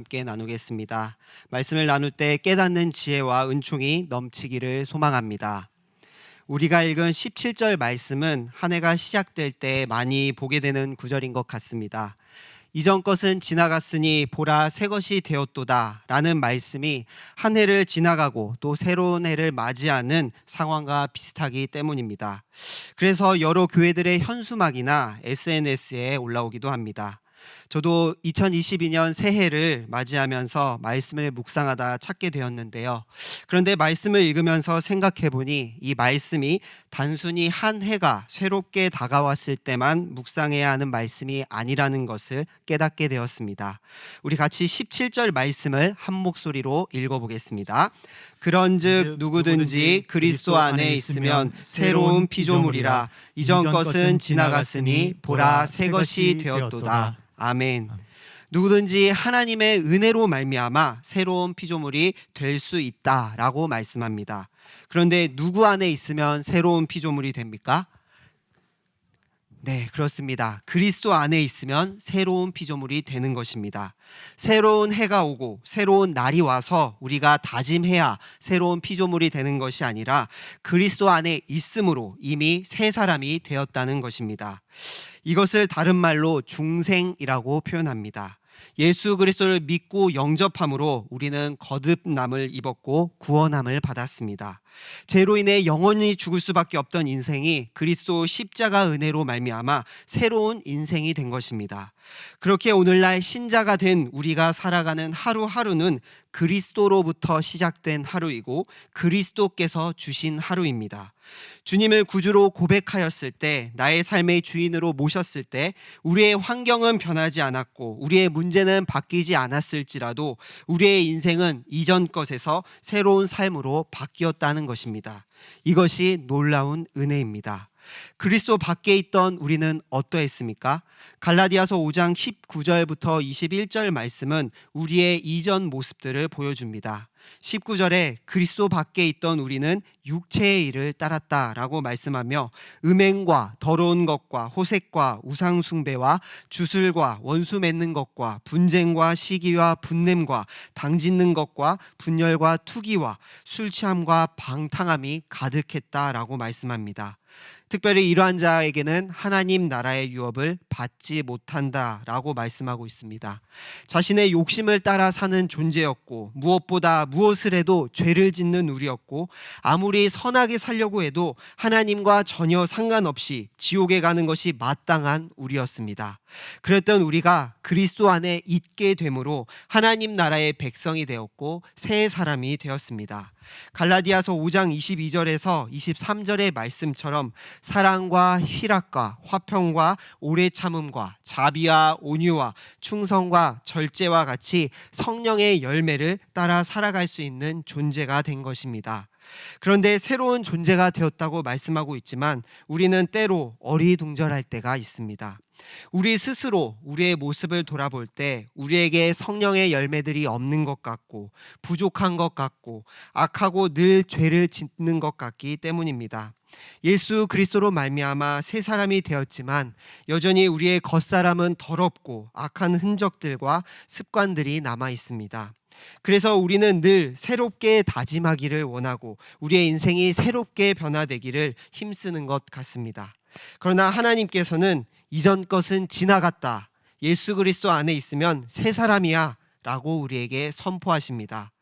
함께 나누겠습니다. 말씀을 나눌 때 깨닫는 지혜와 은총이 넘치기를 소망합니다. 우리가 읽은 17절 말씀은 한 해가 시작될 때 많이 보게 되는 구절인 것 같습니다. 이전 것은 지나갔으니 보라 새 것이 되었도다 라는 말씀이 한 해를 지나가고 또 새로운 해를 맞이하는 상황과 비슷하기 때문입니다. 그래서 여러 교회들의 현수막이나 SNS에 올라오기도 합니다. 저도 2022년 새해를 맞이하면서 말씀을 묵상하다 찾게 되었는데요. 그런데 말씀을 읽으면서 생각해 보니 이 말씀이 단순히 한 해가 새롭게 다가왔을 때만 묵상해야 하는 말씀이 아니라는 것을 깨닫게 되었습니다. 우리 같이 17절 말씀을 한 목소리로 읽어보겠습니다. 그런즉 누구든지 그리스도 안에 있으면 새로운 피조물이라. 이전 것은 지나갔으니 보라 새 것이 되었도다. 아멘. 누구든지 하나님의 은혜로 말미암아 새로운 피조물이 될 수 있다라고 말씀합니다. 그런데 누구 안에 있으면 새로운 피조물이 됩니까? 네, 그렇습니다. 그리스도 안에 있으면 새로운 피조물이 되는 것입니다. 새로운 해가 오고 새로운 날이 와서 우리가 다짐해야 새로운 피조물이 되는 것이 아니라 그리스도 안에 있음으로 이미 새 사람이 되었다는 것입니다. 이것을 다른 말로 중생이라고 표현합니다. 예수 그리스도를 믿고 영접함으로 우리는 거듭남을 입었고 구원함을 받았습니다. 죄로 인해 영원히 죽을 수밖에 없던 인생이 그리스도 십자가 은혜로 말미암아 새로운 인생이 된 것입니다. 그렇게 오늘날 신자가 된 우리가 살아가는 하루하루는 그리스도로부터 시작된 하루이고 그리스도께서 주신 하루입니다. 주님을 구주로 고백하였을 때, 나의 삶의 주인으로 모셨을 때 우리의 환경은 변하지 않았고 우리의 문제는 바뀌지 않았을지라도 우리의 인생은 이전 것에서 새로운 삶으로 바뀌었다는 것입니다. 이것이 놀라운 은혜입니다. 그리스도 밖에 있던 우리는 어떠했습니까? 갈라디아서 5장 19절부터 21절 말씀은 우리의 이전 모습들을 보여줍니다. 19절에 그리스도 밖에 있던 우리는 육체의 일을 따랐다라고 말씀하며 음행과 더러운 것과 호색과 우상숭배와 주술과 원수 맺는 것과 분쟁과 시기와 분냄과 당짓는 것과 분열과 투기와 술 취함과 방탕함이 가득했다라고 말씀합니다. 특별히 이러한 자에게는 하나님 나라의 유업을 받지 못한다라고 말씀하고 있습니다. 자신의 욕심을 따라 사는 존재였고 무엇보다 무엇을 해도 죄를 짓는 우리였고 아무리 선하게 살려고 해도 하나님과 전혀 상관없이 지옥에 가는 것이 마땅한 우리였습니다. 그랬던 우리가 그리스도 안에 있게 되므로 하나님 나라의 백성이 되었고 새 사람이 되었습니다. 갈라디아서 5장 22절에서 23절의 말씀처럼 사랑과 희락과 화평과 오래 참음과 자비와 온유와 충성과 절제와 같이 성령의 열매를 따라 살아갈 수 있는 존재가 된 것입니다. 그런데 새로운 존재가 되었다고 말씀하고 있지만 우리는 때로 어리둥절할 때가 있습니다. 우리 스스로 우리의 모습을 돌아볼 때 우리에게 성령의 열매들이 없는 것 같고 부족한 것 같고 악하고 늘 죄를 짓는 것 같기 때문입니다. 예수 그리스도로 말미암아 새 사람이 되었지만 여전히 우리의 겉사람은 더럽고 악한 흔적들과 습관들이 남아 있습니다. 그래서 우리는 늘 새롭게 다짐하기를 원하고 우리의 인생이 새롭게 변화되기를 힘쓰는 것 같습니다. 그러나 하나님께서는 이전 것은 지나갔다. 예수 그리스도 안에 있으면 새 사람이야 라고 우리에게 선포하십니다.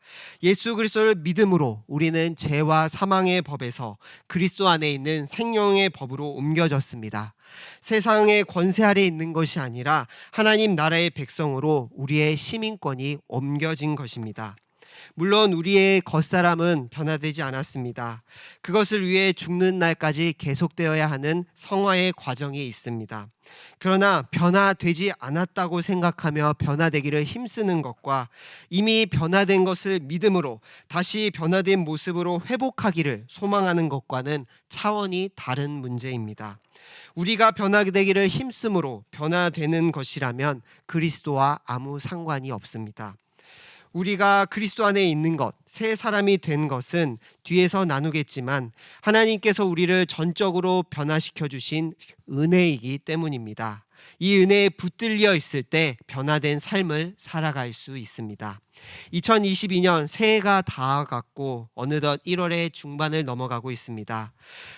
예수 그리스도를 믿음으로 우리는 죄와 사망의 법에서 그리스도 안에 있는 생명의 법으로 옮겨졌습니다. 세상의 권세 아래 있는 것이 아니라 하나님 나라의 백성으로 우리의 시민권이 옮겨진 것입니다. 물론 우리의 겉사람은 변화되지 않았습니다. 그것을 위해 죽는 날까지 계속되어야 하는 성화의 과정이 있습니다. 그러나 변화되지 않았다고 생각하며 변화되기를 힘쓰는 것과 이미 변화된 것을 믿음으로 다시 변화된 모습으로 회복하기를 소망하는 것과는 차원이 다른 문제입니다. 우리가 변화되기를 힘쓰므로 변화되는 것이라면 그리스도와 아무 상관이 없습니다. 우리가 그리스도 안에 있는 것, 새 사람이 된 것은 뒤에서 나누겠지만 하나님께서 우리를 전적으로 변화시켜 주신 은혜이기 때문입니다. 이 은혜에 붙들려 있을 때 변화된 삶을 살아갈 수 있습니다. 2022년 새해가 다가갔고 어느덧 1월의 중반을 넘어가고 있습니다.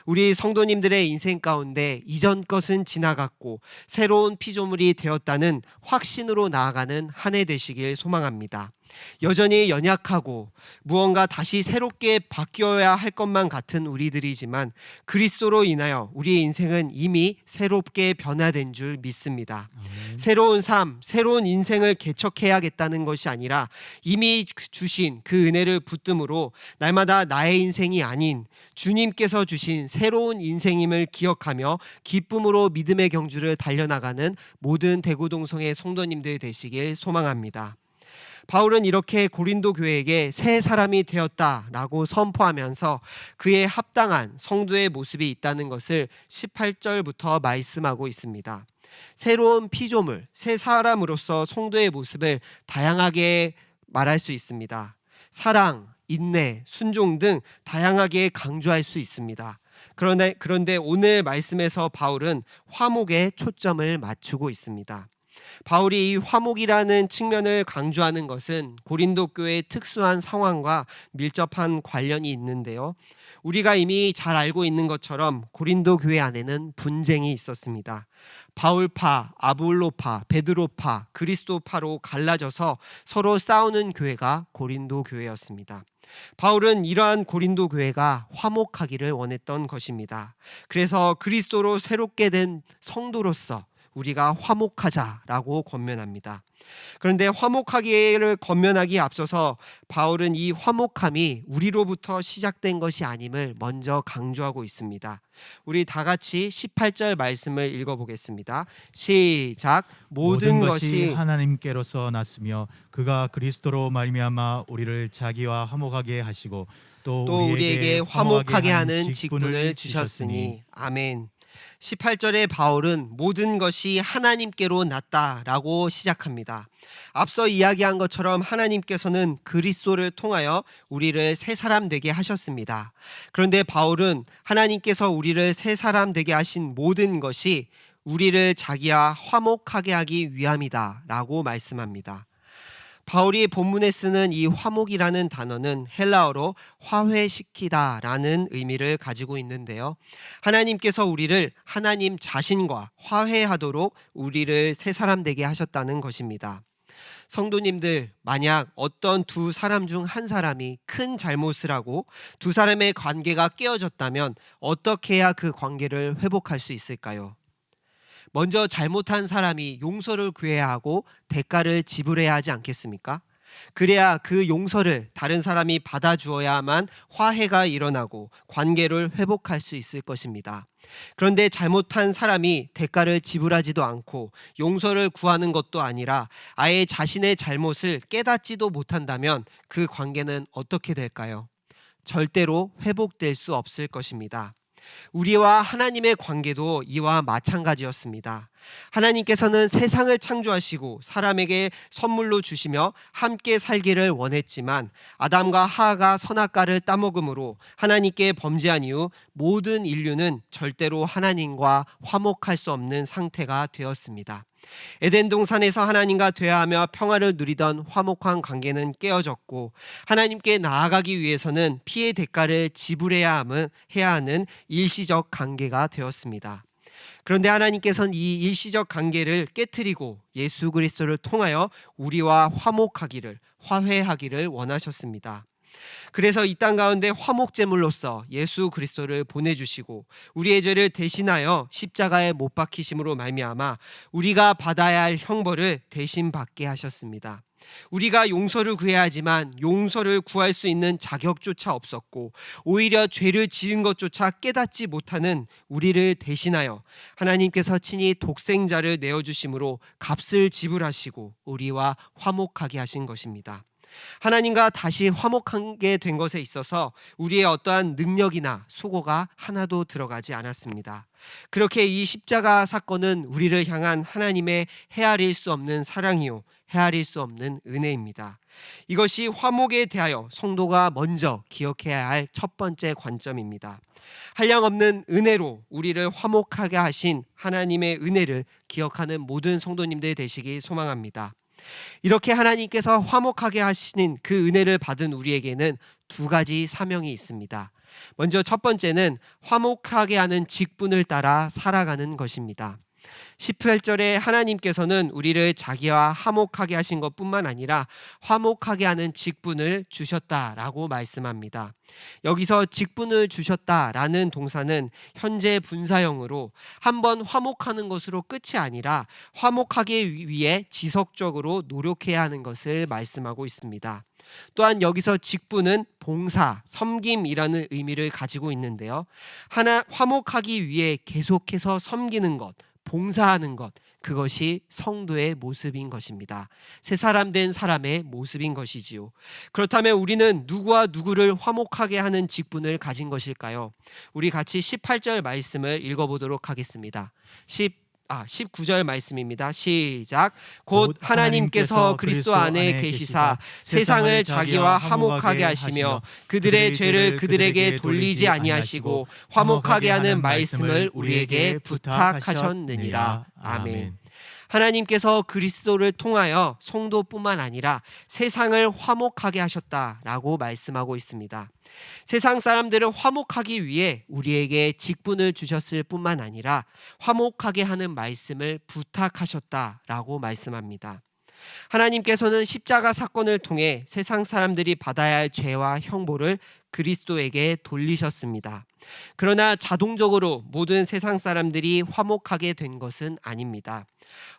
우리 성도님들의 인생 가운데 이전 것은 지나갔고 새로운 피조물이 되었다는 확신으로 나아가는 한 해 되시길 소망합니다. 여전히 연약하고 무언가 다시 새롭게 바뀌어야 할 것만 같은 우리들이지만 그리스도로 인하여 우리의 인생은 이미 새롭게 변화된 줄 믿습니다. 새로운 삶, 새로운 인생을 개척해야겠다는 것이 아니라 이미 주신 그 은혜를 붙듦으로 날마다 나의 인생이 아닌 주님께서 주신 새로운 인생임을 기억하며 기쁨으로 믿음의 경주를 달려나가는 모든 대구동성의 성도님들 되시길 소망합니다. 바울은 이렇게 고린도 교회에게 새 사람이 되었다라고 선포하면서 그에 합당한 성도의 모습이 있다는 것을 18절부터 말씀하고 있습니다. 새로운 피조물, 새 사람으로서 성도의 모습을 다양하게 말할 수 있습니다. 사랑, 인내, 순종 등 다양하게 강조할 수 있습니다. 그런데 오늘 말씀에서 바울은 화목에 초점을 맞추고 있습니다. 바울이 이 화목이라는 측면을 강조하는 것은 고린도 교회의 특수한 상황과 밀접한 관련이 있는데요. 우리가 이미 잘 알고 있는 것처럼 고린도 교회 안에는 분쟁이 있었습니다. 바울파, 아볼로파, 베드로파, 그리스도파로 갈라져서 서로 싸우는 교회가 고린도 교회였습니다. 바울은 이러한 고린도 교회가 화목하기를 원했던 것입니다. 그래서 그리스도로 새롭게 된 성도로서 우리가 화목하자라고 권면합니다. 그런데 화목하기를 권면하기에 앞서서 바울은 이 화목함이 우리로부터 시작된 것이 아님을 먼저 강조하고 있습니다. 우리 다 같이 18절 말씀을 읽어보겠습니다. 시작. 모든 것이 하나님께로서 났으며 그가 그리스도로 말미암아 우리를 자기와 화목하게 하시고 또 우리에게 화목하게 하는 직분을 주셨으니. 아멘. 18절에 바울은 모든 것이 하나님께로 났다라고 시작합니다. 앞서 이야기한 것처럼 하나님께서는 그리스도를 통하여 우리를 새 사람 되게 하셨습니다. 그런데 바울은 하나님께서 우리를 새 사람 되게 하신 모든 것이 우리를 자기와 화목하게 하기 위함이다라고 말씀합니다. 바울이 본문에 쓰는 이 화목이라는 단어는 헬라어로 화해시키다라는 의미를 가지고 있는데요. 하나님께서 우리를 하나님 자신과 화해하도록 우리를 새 사람 되게 하셨다는 것입니다. 성도님들, 만약 어떤 두 사람 중 한 사람이 큰 잘못을 하고 두 사람의 관계가 깨어졌다면 어떻게 해야 그 관계를 회복할 수 있을까요? 먼저 잘못한 사람이 용서를 구해야 하고 대가를 지불해야 하지 않겠습니까? 그래야 그 용서를 다른 사람이 받아주어야만 화해가 일어나고 관계를 회복할 수 있을 것입니다. 그런데 잘못한 사람이 대가를 지불하지도 않고 용서를 구하는 것도 아니라 아예 자신의 잘못을 깨닫지도 못한다면 그 관계는 어떻게 될까요? 절대로 회복될 수 없을 것입니다. 우리와 하나님의 관계도 이와 마찬가지였습니다. 하나님께서는 세상을 창조하시고 사람에게 선물로 주시며 함께 살기를 원했지만 아담과 하하가 선악과를 따먹음으로 하나님께 범죄한 이후 모든 인류는 절대로 하나님과 화목할 수 없는 상태가 되었습니다. 에덴 동산에서 하나님과 대화하며 평화를 누리던 화목한 관계는 깨어졌고 하나님께 나아가기 위해서는 피해 대가를 지불해야 하는 일시적 관계가 되었습니다. 그런데 하나님께서는 이 일시적 관계를 깨트리고 예수 그리스도를 통하여 우리와 화해하기를 원하셨습니다. 그래서 이 땅 가운데 화목제물로서 예수 그리스도를 보내주시고 우리의 죄를 대신하여 십자가에 못 박히심으로 말미암아 우리가 받아야 할 형벌을 대신 받게 하셨습니다. 우리가 용서를 구해야 하지만 용서를 구할 수 있는 자격조차 없었고 오히려 죄를 지은 것조차 깨닫지 못하는 우리를 대신하여 하나님께서 친히 독생자를 내어주심으로 값을 지불하시고 우리와 화목하게 하신 것입니다. 하나님과 다시 화목하게 된 것에 있어서 우리의 어떠한 능력이나 수고가 하나도 들어가지 않았습니다. 그렇게 이 십자가 사건은 우리를 향한 하나님의 헤아릴 수 없는 사랑이요 헤아릴 수 없는 은혜입니다. 이것이 화목에 대하여 성도가 먼저 기억해야 할 첫 번째 관점입니다. 한량없는 은혜로 우리를 화목하게 하신 하나님의 은혜를 기억하는 모든 성도님들 되시기 소망합니다. 이렇게 하나님께서 화목하게 하시는 그 은혜를 받은 우리에게는 두 가지 사명이 있습니다. 먼저 첫 번째는 화목하게 하는 직분을 따라 살아가는 것입니다. 18절에 하나님께서는 우리를 자기와 화목하게 하신 것뿐만 아니라 화목하게 하는 직분을 주셨다라고 말씀합니다. 여기서 직분을 주셨다라는 동사는 현재 분사형으로 한번 화목하는 것으로 끝이 아니라 화목하기 위해 지속적으로 노력해야 하는 것을 말씀하고 있습니다. 또한 여기서 직분은 봉사, 섬김이라는 의미를 가지고 있는데요. 화목하기 위해 계속해서 섬기는 것, 봉사하는 것, 그것이 성도의 모습인 것입니다. 새 사람 된 사람의 모습인 것이지요. 그렇다면 우리는 누구와 누구를 화목하게 하는 직분을 가진 것일까요? 우리 같이 18절 말씀을 읽어보도록 하겠습니다. 19절 말씀입니다. 시작. 곧 하나님께서 그리스도 안에 계시사 세상을 자기와 화목하게 하시며 그들의 죄를 그들에게 돌리지 아니하시고 화목하게 하는 말씀을 우리에게 부탁하셨느니라. 아멘. 하나님께서 그리스도를 통하여 성도뿐만 아니라 세상을 화목하게 하셨다라고 말씀하고 있습니다. 세상 사람들을 화목하기 위해 우리에게 직분을 주셨을 뿐만 아니라 화목하게 하는 말씀을 부탁하셨다라고 말씀합니다. 하나님께서는 십자가 사건을 통해 세상 사람들이 받아야 할 죄와 형벌을 그리스도에게 돌리셨습니다. 그러나 자동적으로 모든 세상 사람들이 화목하게 된 것은 아닙니다.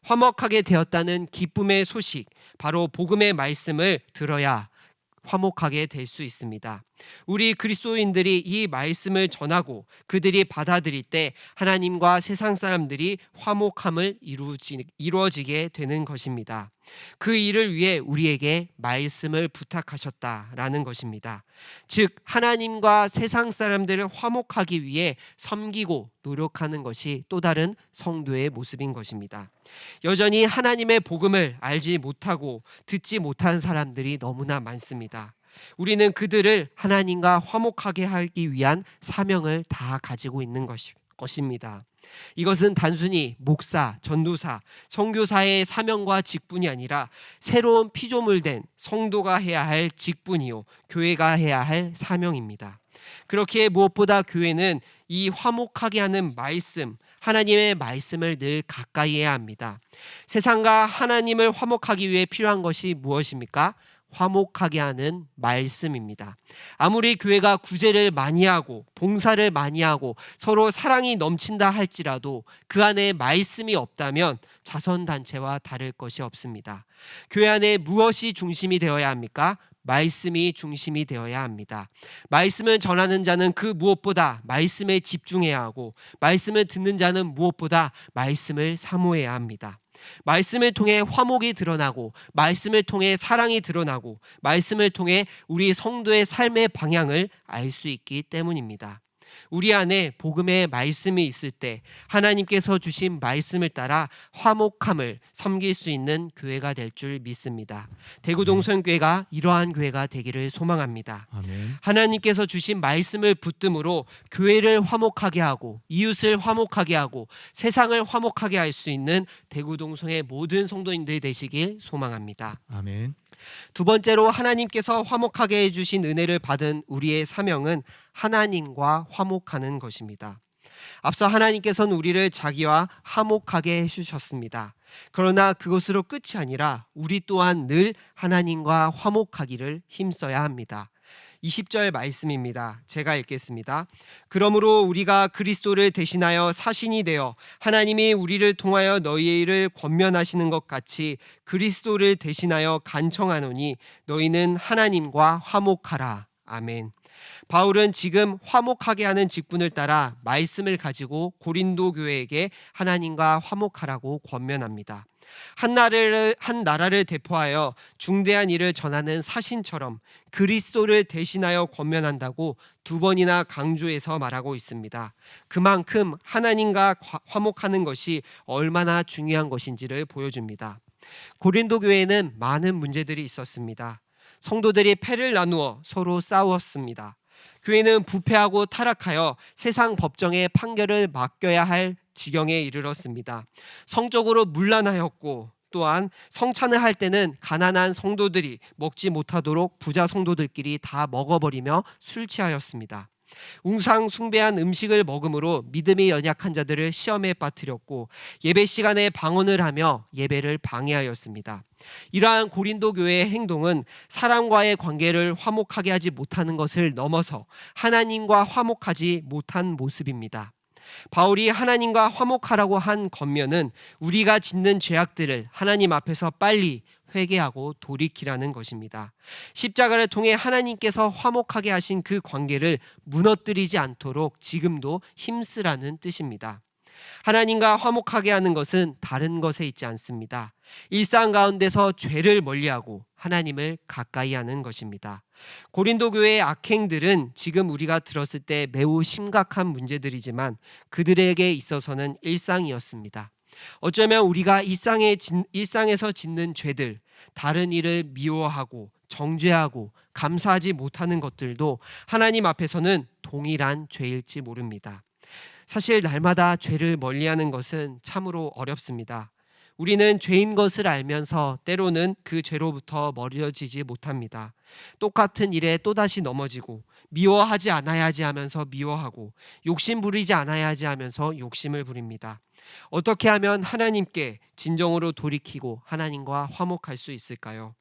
화목하게 되었다는 기쁨의 소식, 바로 복음의 말씀을 들어야 화목하게 될 수 있습니다. 우리 그리스도인들이 이 말씀을 전하고 그들이 받아들일 때 하나님과 세상 사람들이 화목함을 이루어지게 되는 것입니다. 그 일을 위해 우리에게 말씀을 부탁하셨다라는 것입니다. 즉 하나님과 세상 사람들을 화목하기 위해 섬기고 노력하는 것이 또 다른 성도의 모습인 것입니다. 여전히 하나님의 복음을 알지 못하고 듣지 못한 사람들이 너무나 많습니다. 우리는 그들을 하나님과 화목하게 하기 위한 사명을 다 가지고 있는 것입니다. 이것은 단순히 목사, 전도사, 선교사의 사명과 직분이 아니라 새로운 피조물된 성도가 해야 할 직분이요, 교회가 해야 할 사명입니다. 그렇기에 무엇보다 교회는 이 화목하게 하는 말씀, 하나님의 말씀을 늘 가까이 해야 합니다. 세상과 하나님을 화목하기 위해 필요한 것이 무엇입니까? 화목하게 하는 말씀입니다. 아무리 교회가 구제를 많이 하고 봉사를 많이 하고 서로 사랑이 넘친다 할지라도 그 안에 말씀이 없다면 자선단체와 다를 것이 없습니다. 교회 안에 무엇이 중심이 되어야 합니까? 말씀이 중심이 되어야 합니다. 말씀을 전하는 자는 그 무엇보다 말씀에 집중해야 하고 말씀을 듣는 자는 무엇보다 말씀을 사모해야 합니다. 말씀을 통해 화목이 드러나고 말씀을 통해 사랑이 드러나고 말씀을 통해 우리 성도의 삶의 방향을 알 수 있기 때문입니다. 우리 안에 복음의 말씀이 있을 때 하나님께서 주신 말씀을 따라 화목함을 섬길 수 있는 교회가 될 줄 믿습니다. 대구동성교회가 이러한 교회가 되기를 소망합니다. 아멘. 하나님께서 주신 말씀을 붙듦으로 교회를 화목하게 하고 이웃을 화목하게 하고 세상을 화목하게 할 수 있는 대구동성의 모든 성도인들 되시길 소망합니다. 아멘. 두 번째로 하나님께서 화목하게 해주신 은혜를 받은 우리의 사명은 하나님과 화목하는 것입니다. 앞서 하나님께서는 우리를 자기와 화목하게 해주셨습니다. 그러나 그것으로 끝이 아니라 우리 또한 늘 하나님과 화목하기를 힘써야 합니다. 20절 말씀입니다. 제가 읽겠습니다. 그러므로 우리가 그리스도를 대신하여 사신이 되어 하나님이 우리를 통하여 너희를 권면하시는 것 같이 그리스도를 대신하여 간청하노니 너희는 하나님과 화목하라. 아멘. 바울은 지금 화목하게 하는 직분을 따라 말씀을 가지고 고린도 교회에게 하나님과 화목하라고 권면합니다. 한 나라를 대표하여 중대한 일을 전하는 사신처럼 그리스도를 대신하여 권면한다고 두 번이나 강조해서 말하고 있습니다. 그만큼 하나님과 화목하는 것이 얼마나 중요한 것인지를 보여줍니다. 고린도 교회에는 많은 문제들이 있었습니다. 성도들이 패를 나누어 서로 싸웠습니다. 교회는 부패하고 타락하여 세상 법정의 판결을 맡겨야 할 지경에 이르렀습니다. 성적으로 문란하였고 또한 성찬을 할 때는 가난한 성도들이 먹지 못하도록 부자 성도들끼리 다 먹어버리며 술 취하였습니다. 웅상 숭배한 음식을 먹음으로 믿음이 연약한 자들을 시험에 빠뜨렸고 예배 시간에 방언을 하며 예배를 방해하였습니다. 이러한 고린도 교회의 행동은 사람과의 관계를 화목하게 하지 못하는 것을 넘어서 하나님과 화목하지 못한 모습입니다. 바울이 하나님과 화목하라고 한 겉면은 우리가 짓는 죄악들을 하나님 앞에서 빨리 회개하고 돌이키라는 것입니다. 십자가를 통해 하나님께서 화목하게 하신 그 관계를 무너뜨리지 않도록 지금도 힘쓰라는 뜻입니다. 하나님과 화목하게 하는 것은 다른 것에 있지 않습니다. 일상 가운데서 죄를 멀리하고 하나님을 가까이 하는 것입니다. 고린도 교회의 악행들은 지금 우리가 들었을 때 매우 심각한 문제들이지만 그들에게 있어서는 일상이었습니다. 어쩌면 우리가 일상에서 짓는 죄들, 다른 일을 미워하고 정죄하고 감사하지 못하는 것들도 하나님 앞에서는 동일한 죄일지 모릅니다. 사실 날마다 죄를 멀리하는 것은 참으로 어렵습니다. 우리는 죄인 것을 알면서 때로는 그 죄로부터 멀어지지 못합니다. 똑같은 일에 또다시 넘어지고 미워하지 않아야 하지 하면서 미워하고 욕심 부리지 않아야 하지 하면서 욕심을 부립니다. 어떻게 하면 하나님께 진정으로 돌이키고 하나님과 화목할 수 있을까요?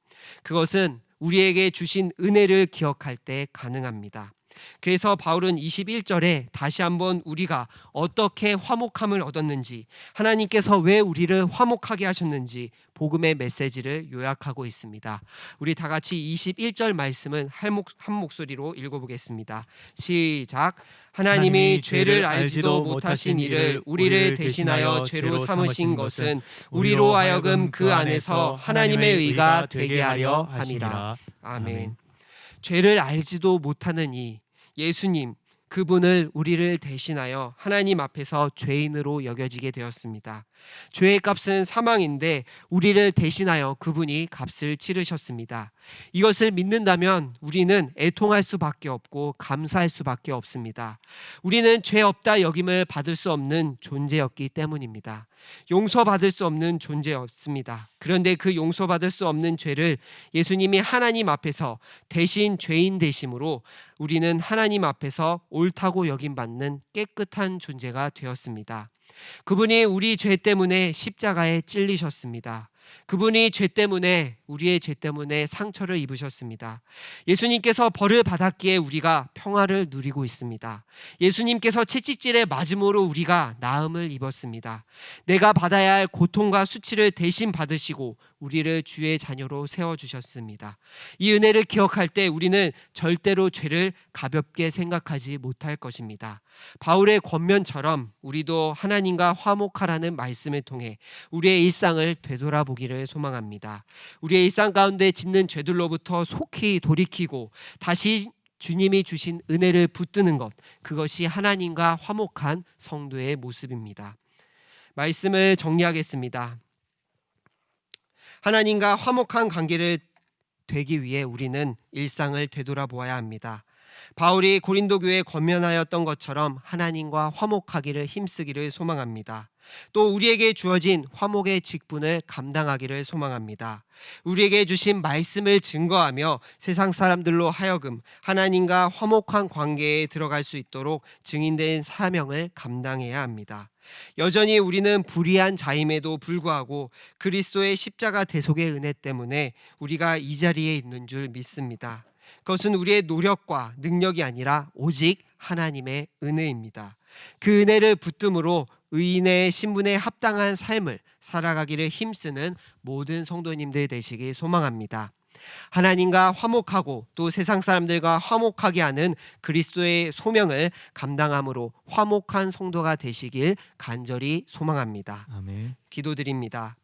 그것은 우리에게 주신 은혜를 기억할 때 가능합니다. 그래서 바울은 21절에 다시 한번 우리가 어떻게 화목함을 얻었는지, 하나님께서 왜 우리를 화목하게 하셨는지 복음의 메시지를 요약하고 있습니다. 우리 다 같이 21절 말씀은 한 목소리로 읽어보겠습니다. 시작. 하나님이 죄를 알지도 못하신 이를 우리를 대신하여 죄로 삼으신 것은 우리로 하여금 그 안에서 하나님의 의가 되게 하려 함이라. 아멘. 죄를 알지도 못하는 이 예수님, 그분을 우리를 대신하여 하나님 앞에서 죄인으로 여겨지게 되었습니다. 죄의 값은 사망인데 우리를 대신하여 그분이 값을 치르셨습니다. 이것을 믿는다면 우리는 애통할 수밖에 없고 감사할 수밖에 없습니다. 우리는 죄 없다 여김을 받을 수 없는 존재였기 때문입니다. 용서받을 수 없는 존재였습니다. 그런데 그 용서받을 수 없는 죄를 예수님이 하나님 앞에서 대신 죄인 되심으로 우리는 하나님 앞에서 옳다고 여김받는 깨끗한 존재가 되었습니다. 그분이 우리 죄 때문에 십자가에 찔리셨습니다. 그분이 죄 때문에 우리의 죄 때문에 상처를 입으셨습니다. 예수님께서 벌을 받았기에 우리가 평화를 누리고 있습니다. 예수님께서 채찍질에 맞음으로 우리가 나음을 입었습니다. 내가 받아야 할 고통과 수치를 대신 받으시고 우리를 주의 자녀로 세워주셨습니다. 이 은혜를 기억할 때 우리는 절대로 죄를 가볍게 생각하지 못할 것입니다. 바울의 권면처럼 우리도 하나님과 화목하라는 말씀을 통해 우리의 일상을 되돌아보기를 소망합니다. 우리의 일상 가운데 짓는 죄들로부터 속히 돌이키고 다시 주님이 주신 은혜를 붙드는 것, 그것이 하나님과 화목한 성도의 모습입니다. 말씀을 정리하겠습니다. 하나님과 화목한 관계를 되기 위해 우리는 일상을 되돌아보아야 합니다. 바울이 고린도 교회에 권면하였던 것처럼 하나님과 화목하기를 힘쓰기를 소망합니다. 또 우리에게 주어진 화목의 직분을 감당하기를 소망합니다. 우리에게 주신 말씀을 증거하며 세상 사람들로 하여금 하나님과 화목한 관계에 들어갈 수 있도록 증인된 사명을 감당해야 합니다. 여전히 우리는 불의한 자임에도 불구하고 그리스도의 십자가 대속의 은혜 때문에 우리가 이 자리에 있는 줄 믿습니다. 그것은 우리의 노력과 능력이 아니라 오직 하나님의 은혜입니다. 그 은혜를 붙듦으로 의인의 신분에 합당한 삶을 살아가기를 힘쓰는 모든 성도님들 되시길 소망합니다. 하나님과 화목하고 또 세상 사람들과 화목하게 하는 그리스도의 소명을 감당함으로 화목한 성도가 되시길 간절히 소망합니다. 아멘. 기도드립니다.